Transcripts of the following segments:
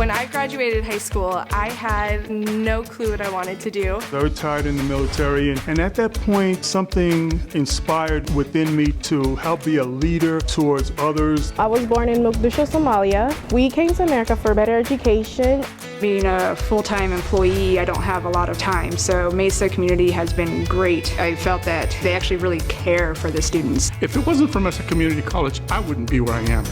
When I graduated high school, I had no clue what I wanted to do. I retired in the military, and at that point, something inspired within me to help be a leader towards others. I was born in Mogadishu, Somalia. We came to America for better education. Being a full-time employee, I don't have a lot of time, so Mesa Community has been great. I felt that they actually really care for the students. If it wasn't for Mesa Community College, I wouldn't be where I am.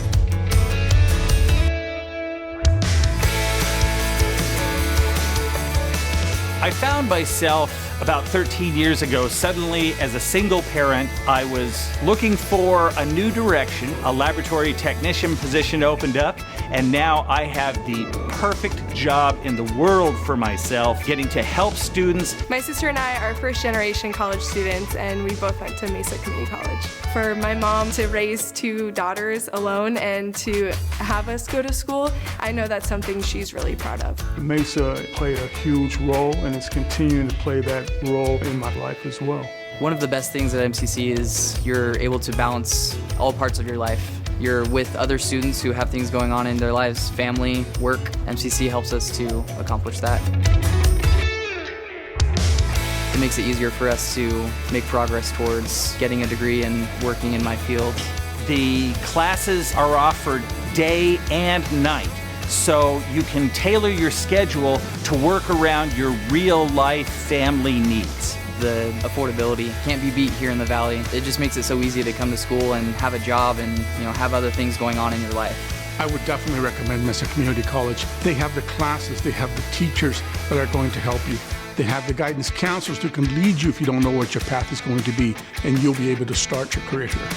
I found myself about 13 years ago, suddenly as a single parent, I was looking for a new direction. A laboratory technician position opened up, and now I have the perfect job in the world for myself, getting to help students. My sister and I are first-generation college students, and we both went to Mesa Community College. For my mom to raise two daughters alone and to have us go to school, I know that's something she's really proud of. Mesa played a huge role, and it's continuing to play that role in my life as well. One of the best things at MCC is you're able to balance all parts of your life. You're with other students who have things going on in their lives, family, work. MCC helps us to accomplish that. It makes it easier for us to make progress towards getting a degree and working in my field. The classes are offered day and night, so you can tailor your schedule to work around your real-life family needs. The affordability can't be beat here in the Valley. It just makes it so easy to come to school and have a job and have other things going on in your life. I would definitely recommend Mesa Community College. They have the classes, they have the teachers that are going to help you. They have the guidance counselors who can lead you if you don't know what your path is going to be, and you'll be able to start your career here.